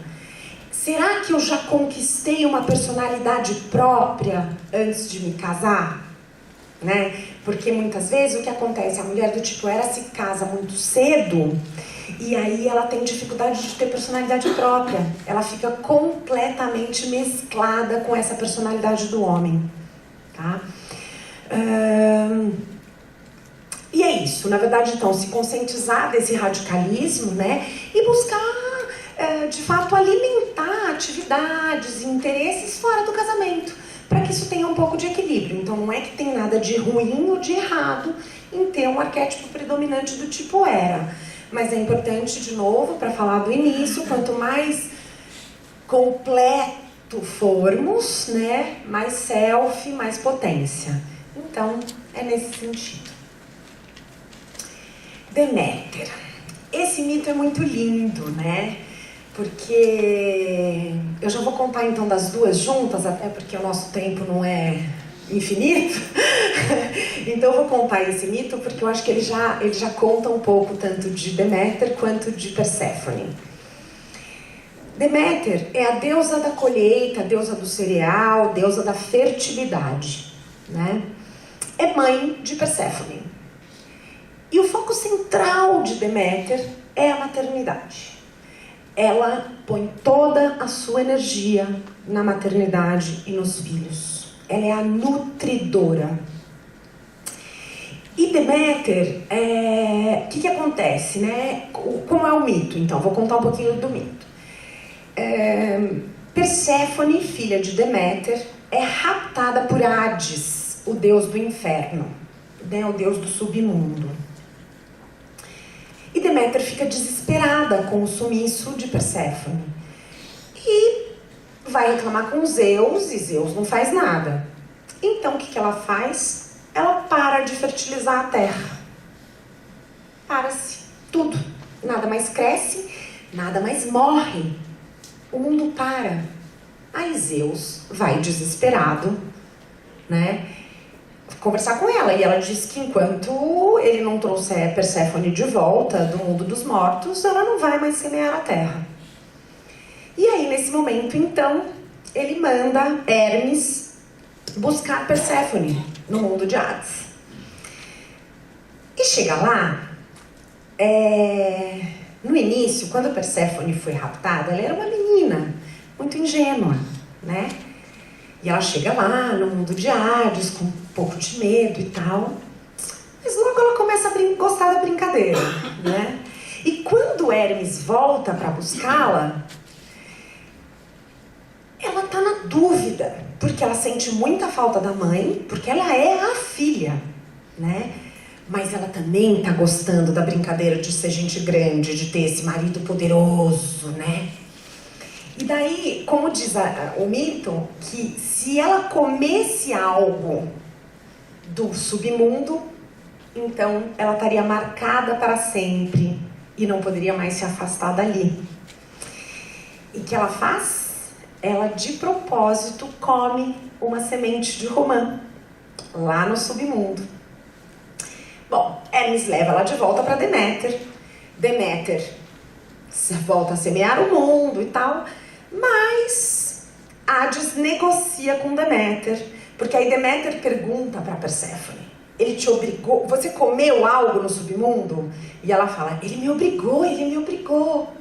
Será que eu já conquistei uma personalidade própria antes de me casar? né? Porque muitas vezes o que acontece, a mulher do tipo Era se casa muito cedo e aí ela tem dificuldade de ter personalidade própria. Ela fica completamente mesclada com essa personalidade do homem, tá? E é isso, na verdade, então, se conscientizar desse radicalismo, né? E buscar, de fato, alimentar atividades e interesses fora do casamento, para que isso tenha um pouco de equilíbrio. Então, não é que tem nada de ruim ou de errado em ter um arquétipo predominante do tipo Era. Mas é importante, de novo, para falar do início, quanto mais completo formos, né, mais self, mais potência. Então, é nesse sentido. Deméter. Esse mito é muito lindo, né? Porque eu já vou contar então das duas juntas, até porque o nosso tempo não é infinito. Então eu vou contar esse mito porque eu acho que ele já conta um pouco tanto de Deméter quanto de Perséfone. Deméter é a deusa da colheita, a deusa do cereal, deusa da fertilidade, né? É mãe de Perséfone. E o foco central de Deméter é a maternidade. Ela põe toda a sua energia na maternidade e nos filhos. Ela é a nutridora. E Deméter, o que acontece, né? Como é o mito? Então, vou contar um pouquinho do mito. Perséfone, filha de Deméter, é raptada por Hades, o deus do inferno, né? O deus do submundo. E Deméter fica desesperada com o sumiço de Perséfone. E vai reclamar com Zeus, e Zeus não faz nada. Então, o que ela faz? Ela para de fertilizar a terra. Para-se. Tudo. Nada mais cresce, nada mais morre. O mundo para. Aí Zeus vai desesperado, né, conversar com ela. E ela diz que enquanto ele não trouxer Perséfone de volta do mundo dos mortos, ela não vai mais semear a terra. E aí, nesse momento, então, ele manda Hermes buscar Perséfone no mundo de Hades. E chega lá, no início, quando Perséfone foi raptada, ela era uma menina muito ingênua, né? E ela chega lá no mundo de Hades com um pouco de medo e tal. Mas logo ela começa a gostar da brincadeira, né? E quando Hermes volta para buscá-la, ela tá na dúvida, porque ela sente muita falta da mãe, porque ela é a filha, né? Mas ela também tá gostando da brincadeira de ser gente grande, de ter esse marido poderoso, né? E daí, como diz o mito, que se ela comesse algo do submundo, então ela estaria marcada para sempre e não poderia mais se afastar dali. E o que ela faz? Ela, de propósito, come uma semente de romã lá no submundo. Bom, Hermes leva ela de volta para Deméter. Deméter volta a semear o mundo e tal, mas Hades negocia com Deméter, porque aí Deméter pergunta para Perséfone: ele te obrigou? Você comeu algo no submundo? E ela fala: ele me obrigou, ele me obrigou.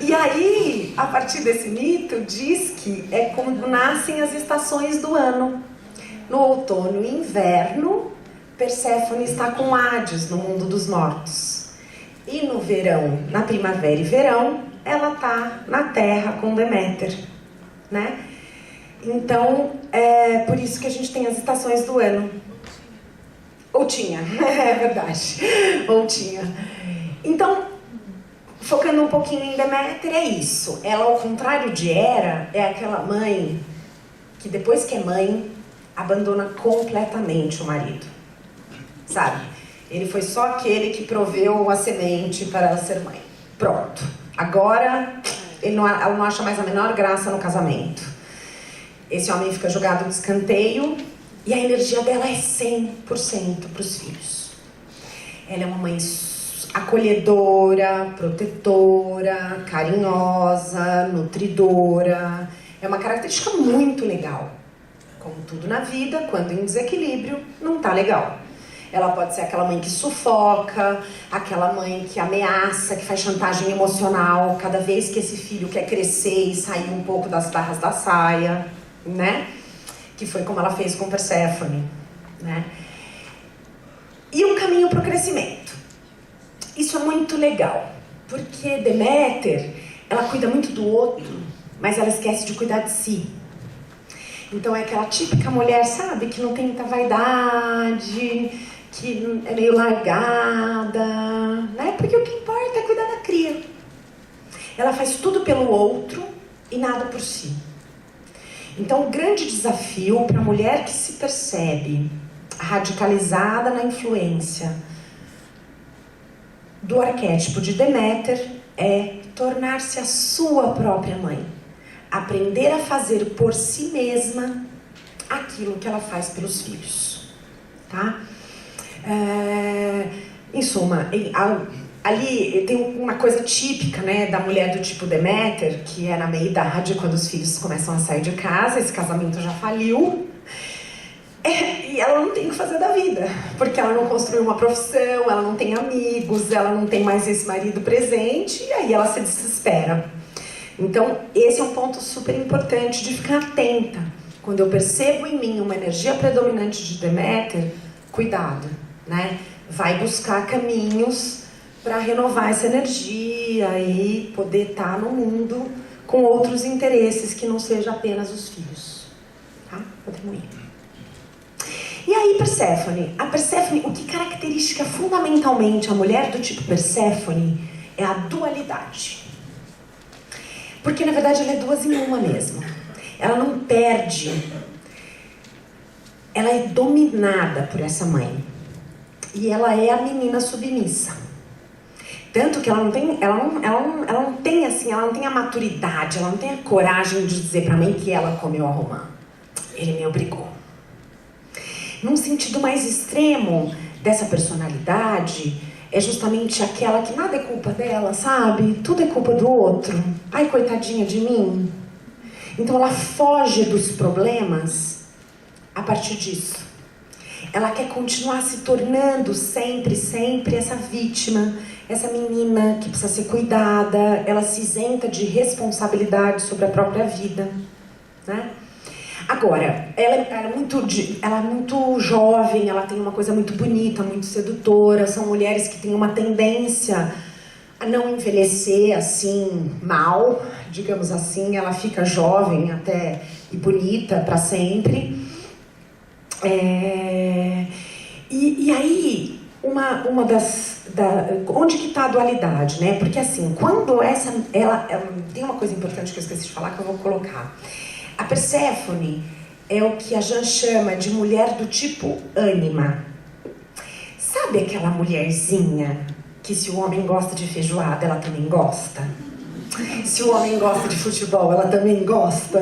E aí, a partir desse mito, diz que é quando nascem as estações do ano. No outono e inverno, Perséfone está com Hades no mundo dos mortos. E no verão, na primavera e verão, ela está na terra com Deméter, né? Então, é por isso que a gente tem as estações do ano. Ou tinha, é verdade. Ou tinha. Então, focando um pouquinho em Deméter, é isso. Ela, ao contrário de Hera, é aquela mãe que depois que é mãe, abandona completamente o marido. Sabe? Ele foi só aquele que proveu a semente para ela ser mãe. Pronto. Agora, ela não acha mais a menor graça no casamento. Esse homem fica jogado de escanteio e a energia dela é 100% para os filhos. Ela é uma mãe acolhedora, protetora, carinhosa, nutridora. É uma característica muito legal. como tudo na vida, quando em desequilíbrio, não tá legal. Ela pode ser aquela mãe que sufoca, aquela mãe que ameaça, que faz chantagem emocional cada vez que esse filho quer crescer e sair um pouco das barras da saia, né? Que foi como ela fez com Perséfone, né? E o caminho para o crescimento. Isso é muito legal, porque Deméter, ela cuida muito do outro, mas ela esquece de cuidar de si. Então é aquela típica mulher, sabe, que não tem muita vaidade, que é meio largada, né? Porque o que importa é cuidar da cria. Ela faz tudo pelo outro e nada por si. Então o grande desafio para a mulher que se percebe radicalizada na influência do arquétipo de Deméter é tornar-se a sua própria mãe. Aprender a fazer por si mesma aquilo que ela faz pelos filhos, tá? Em suma, ali tem uma coisa típica, né, da mulher do tipo Deméter, que é na meia-idade, quando os filhos começam a sair de casa, esse casamento já faliu, e ela não tem o que fazer da vida, porque ela não construiu uma profissão, ela não tem amigos, ela não tem mais esse marido presente, e aí ela se desespera. Então, esse é um ponto super importante de ficar atenta. Quando eu percebo em mim uma energia predominante de Deméter, cuidado, né? Vai buscar caminhos para renovar essa energia e poder estar no mundo com outros interesses que não seja apenas os filhos, tá? Podemos ir. E aí, Perséfone? A Perséfone, o que caracteriza fundamentalmente a mulher do tipo Perséfone é a dualidade. Porque, na verdade, ela é duas em uma mesmo. Ela não perde. Ela é dominada por essa mãe. E ela é a menina submissa. Tanto que ela não tem assim, ela não tem a maturidade, ela não tem a coragem de dizer pra mãe que ela comeu a romã. Ele me obrigou. Num sentido mais extremo dessa personalidade, é justamente aquela que nada é culpa dela, sabe? Tudo é culpa do outro. Ai, coitadinha de mim. Então ela foge dos problemas a partir disso. Ela quer continuar se tornando sempre essa vítima, essa menina que precisa ser cuidada. Ela se isenta de responsabilidade sobre a própria vida, né? Agora, ela é muito jovem, ela tem uma coisa muito bonita, muito sedutora. São mulheres que têm uma tendência a não envelhecer assim mal, digamos assim. Ela fica jovem até e bonita para sempre. E aí, onde que está a dualidade, né? Porque assim, quando ela tem uma coisa importante que eu esqueci de falar que eu vou colocar. A Perséfone é o que a Jan chama de mulher do tipo ânima. Sabe aquela mulherzinha que se o homem gosta de feijoada, ela também gosta? Se o homem gosta de futebol, ela também gosta?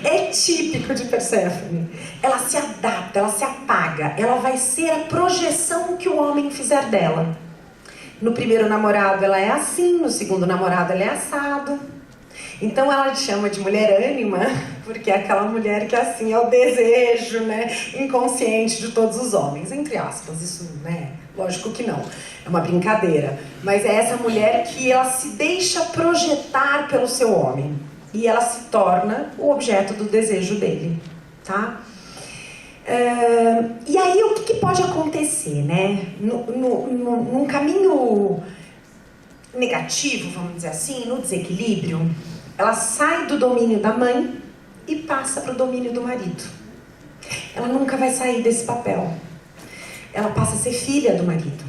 É típico de Perséfone. Ela se adapta, ela se apaga. Ela vai ser a projeção que o homem fizer dela. No primeiro namorado ela é assim, no segundo namorado ela é assado. Então ela chama de mulher ânima, porque é aquela mulher que assim é o desejo, né, inconsciente de todos os homens, entre aspas, isso, né, lógico que não, é uma brincadeira, mas é essa mulher que ela se deixa projetar pelo seu homem, e ela se torna o objeto do desejo dele, tá? E aí o que pode acontecer, né, num caminho negativo, vamos dizer assim, no desequilíbrio, ela sai do domínio da mãe e passa para o domínio do marido. Ela nunca vai sair desse papel. Ela passa a ser filha do marido.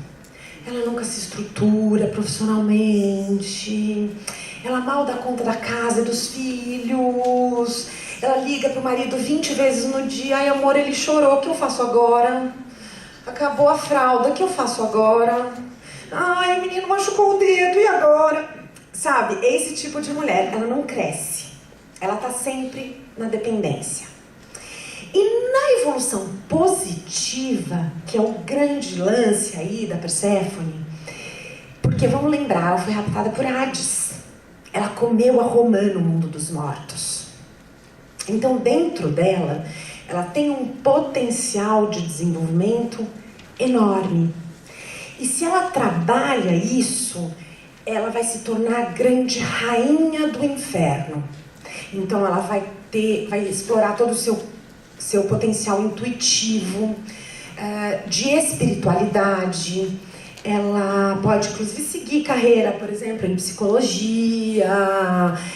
Ela nunca se estrutura profissionalmente. Ela mal dá conta da casa e dos filhos. Ela liga para o marido 20 vezes no dia. Ai, amor, ele chorou, o que eu faço agora? Acabou a fralda, o que eu faço agora? Ai, o menino machucou o dedo, e agora? Sabe, esse tipo de mulher, ela não cresce. Ela tá sempre na dependência. E na evolução positiva, que é o grande lance aí da Perséfone, porque vamos lembrar, ela foi raptada por Hades. Ela comeu a romã no mundo dos mortos. Então, dentro dela, ela tem um potencial de desenvolvimento enorme. E se ela trabalha isso, ela vai se tornar a grande rainha do inferno. Então, ela vai explorar todo o seu potencial intuitivo, de espiritualidade. Ela pode, inclusive, seguir carreira, por exemplo, em psicologia.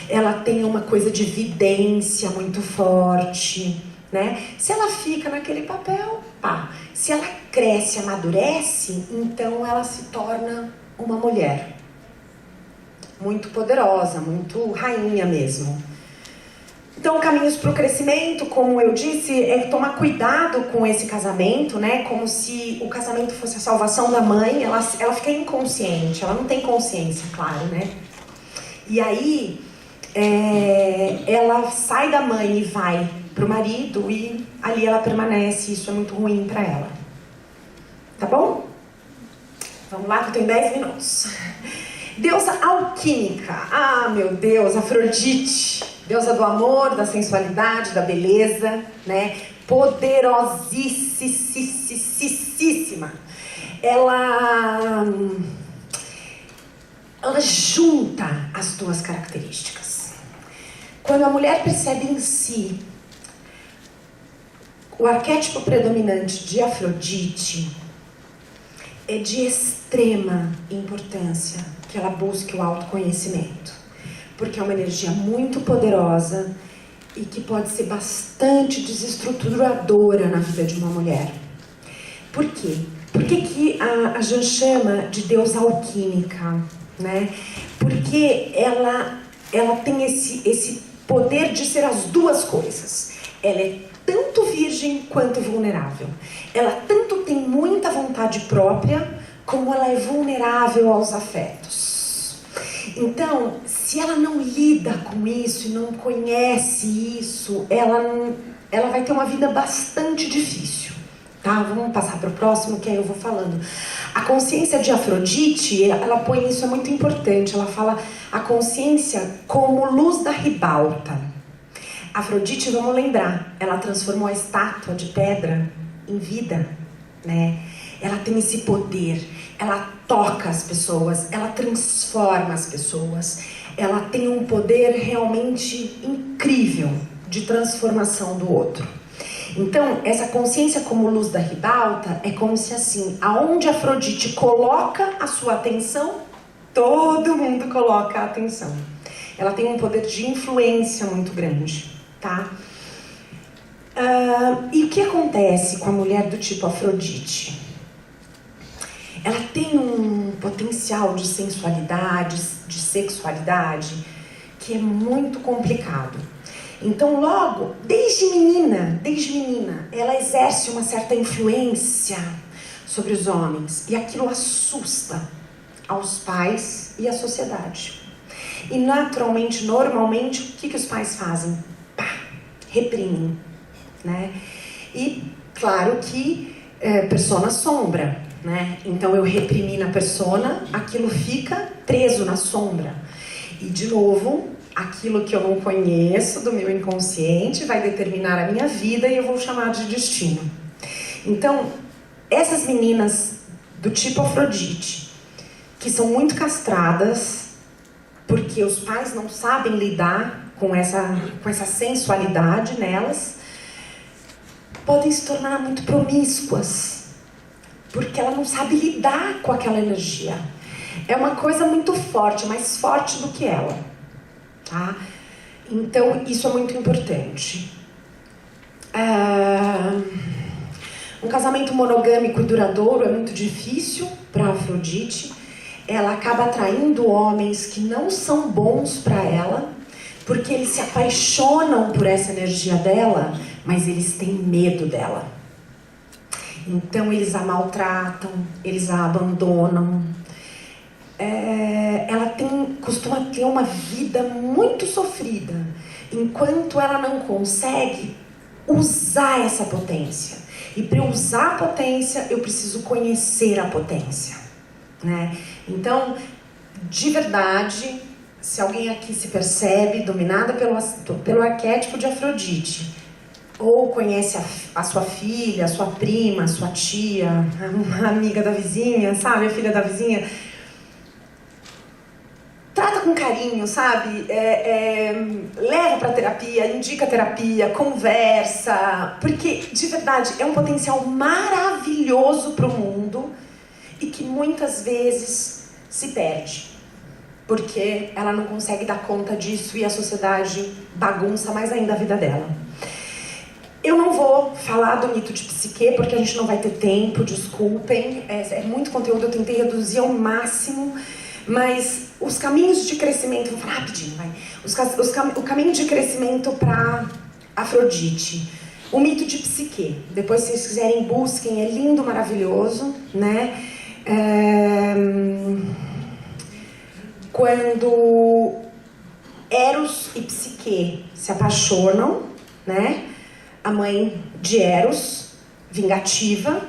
Ela tem uma coisa de vidência muito forte, né? Se ela fica naquele papel, pá. Se ela cresce, amadurece, então ela se torna uma mulher muito poderosa, muito rainha mesmo. Então, caminhos para o crescimento, como eu disse, é tomar cuidado com esse casamento, né? Como se o casamento fosse a salvação da mãe. Ela fica inconsciente, ela não tem consciência, claro, né? E aí, ela sai da mãe e vai para o marido e ali ela permanece. Isso é muito ruim para ela. Tá bom? Vamos lá, que eu tenho 10 minutos. Deusa alquímica. Ah, meu Deus, Afrodite. Deusa do amor, da sensualidade, da beleza, né? Poderosíssima. Ela junta as duas características. Quando a mulher percebe em si o arquétipo predominante de Afrodite, é de extrema importância que ela busque o autoconhecimento. Porque é uma energia muito poderosa e que pode ser bastante desestruturadora na vida de uma mulher. Por quê? Por que a Jan chama de deusa alquímica, né? Porque ela tem esse poder de ser as duas coisas. Ela é tanto virgem quanto vulnerável. Ela tanto tem muita vontade própria, como ela é vulnerável aos afetos. Então, se ela não lida com isso e não conhece isso, ela vai ter uma vida bastante difícil, tá? Vamos passar para o próximo, que aí eu vou falando. A consciência de Afrodite, ela põe isso, é muito importante, ela fala a consciência como luz da ribalta. Afrodite, vamos lembrar, ela transformou a estátua de pedra em vida, né? Ela tem esse poder, ela toca as pessoas, ela transforma as pessoas, ela tem um poder realmente incrível de transformação do outro. Então, essa consciência como luz da ribalta é como se assim, aonde Afrodite coloca a sua atenção, todo mundo coloca a atenção. Ela tem um poder de influência muito grande, tá? E o que acontece com a mulher do tipo Afrodite? Ela tem um potencial de sensualidade, de sexualidade, que é muito complicado. Então, logo, desde menina, ela exerce uma certa influência sobre os homens. E aquilo assusta aos pais e à sociedade. E naturalmente, normalmente, o que os pais fazem? Pá, reprimem, né? E, claro que persona sombra, né? Então eu reprimi na persona, aquilo fica preso na sombra. E de novo, aquilo que eu não conheço do meu inconsciente vai determinar a minha vida e eu vou chamar de destino. Então, essas meninas do tipo Afrodite, que são muito castradas, porque os pais não sabem lidar com essa sensualidade nelas, podem se tornar muito promíscuas. Porque ela não sabe lidar com aquela energia. É uma coisa muito forte, mais forte do que ela, tá? Então, isso é muito importante. Um casamento monogâmico e duradouro é muito difícil para Afrodite. Ela acaba atraindo homens que não são bons para ela, porque eles se apaixonam por essa energia dela, mas eles têm medo dela. Então eles a maltratam, eles a abandonam. Ela costuma ter uma vida muito sofrida, enquanto ela não consegue usar essa potência. E para eu usar a potência, eu preciso conhecer a potência, né? Então, de verdade, se alguém aqui se percebe dominada pelo arquétipo de Afrodite, ou conhece a sua filha, a sua prima, a sua tia, a amiga da vizinha, sabe? A filha da vizinha. Trata com carinho, sabe? Leva pra terapia, indica terapia, conversa. Porque, de verdade, é um potencial maravilhoso pro mundo e que muitas vezes se perde. Porque ela não consegue dar conta disso e a sociedade bagunça mais ainda a vida dela. Eu não vou falar do mito de psique, porque a gente não vai ter tempo, desculpem. É muito conteúdo, eu tentei reduzir ao máximo. Mas os caminhos de crescimento, vou falar rapidinho, vai. O caminho de crescimento para Afrodite. O mito de psique. Depois, se vocês quiserem, busquem. É lindo, maravilhoso, né? Quando Eros e Psique se apaixonam, né? A mãe de Eros, vingativa,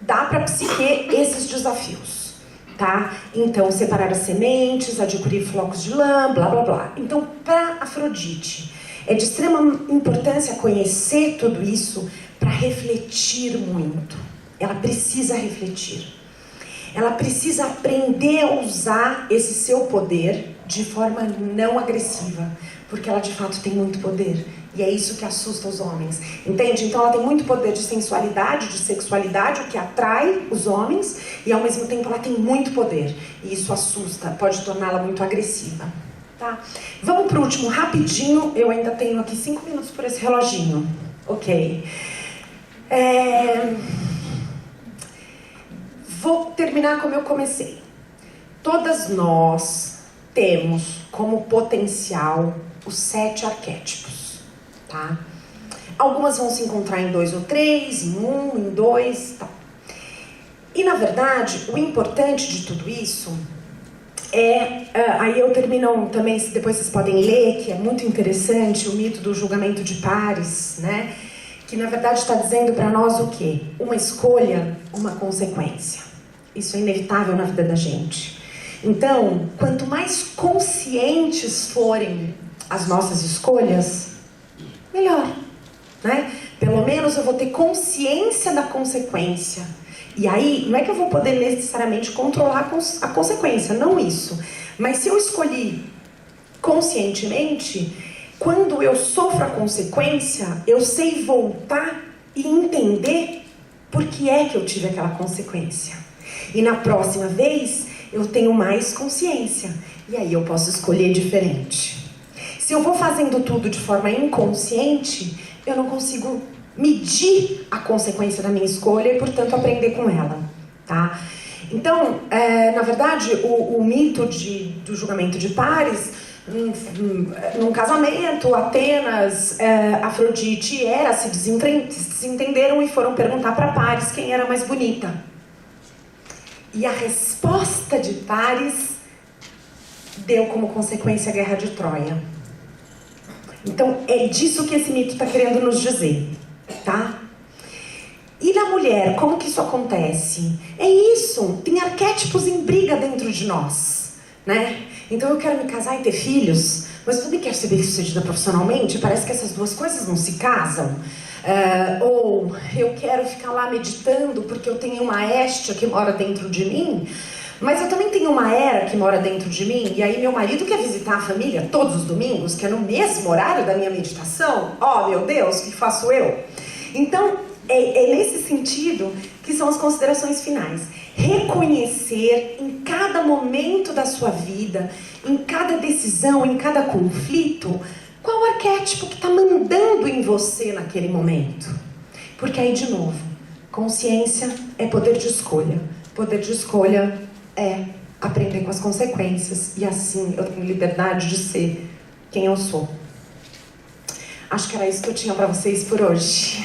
dá para Psique esses desafios, tá? Então, separar as sementes, adquirir flocos de lã, blá, blá, blá. Então, para Afrodite, é de extrema importância conhecer tudo isso para refletir muito. Ela precisa refletir. Ela precisa aprender a usar esse seu poder de forma não agressiva, porque ela de fato tem muito poder. E é isso que assusta os homens, entende? Então ela tem muito poder de sensualidade, de sexualidade, o que atrai os homens, e ao mesmo tempo ela tem muito poder. E isso assusta, pode torná-la muito agressiva, tá? Vamos pro último, rapidinho. Eu ainda tenho aqui 5 minutos por esse reloginho. Ok. Vou terminar como eu comecei. Todas nós temos como potencial os 7 arquétipos, tá? Algumas vão se encontrar em 2 ou 3, em 1, em 2, tá? E na verdade, o importante de tudo isso aí eu termino também, depois vocês podem ler, que é muito interessante, o mito do julgamento de pares, né? Que na verdade está dizendo para nós o quê? Uma escolha, uma consequência. Isso é inevitável na vida da gente. Então, quanto mais conscientes forem as nossas escolhas, melhor, né? Pelo menos eu vou ter consciência da consequência. E aí, não é que eu vou poder necessariamente controlar a consequência, não isso. Mas se eu escolhi conscientemente, quando eu sofro a consequência, eu sei voltar e entender por que é que eu tive aquela consequência. E na próxima vez, eu tenho mais consciência. E aí eu posso escolher diferente. Se eu vou fazendo tudo de forma inconsciente, eu não consigo medir a consequência da minha escolha e, portanto, aprender com ela, tá? Então, na verdade, o mito do julgamento de pares, num casamento, Atenas, Afrodite e Hera se desentenderam e foram perguntar para Paris quem era mais bonita. E a resposta de Paris deu como consequência a Guerra de Troia. Então, é disso que esse mito está querendo nos dizer, tá? E na mulher, como que isso acontece? É isso, tem arquétipos em briga dentro de nós, né? Então eu quero me casar e ter filhos, mas eu também quero ser bem-sucedida profissionalmente, parece que essas duas coisas não se casam. Ou eu quero ficar lá meditando porque eu tenho uma Hestia que mora dentro de mim, mas eu também tenho uma Hera que mora dentro de mim, e aí meu marido quer visitar a família todos os domingos, que é no mesmo horário da minha meditação. Oh, meu Deus, o que faço eu? Então, é nesse sentido que são as considerações finais. Reconhecer em cada momento da sua vida, em cada decisão, em cada conflito, qual o arquétipo que está mandando em você naquele momento. Porque aí, de novo, consciência é poder de escolha. Poder de escolha é aprender com as consequências. E assim eu tenho liberdade de ser quem eu sou. Acho que era isso que eu tinha para vocês por hoje.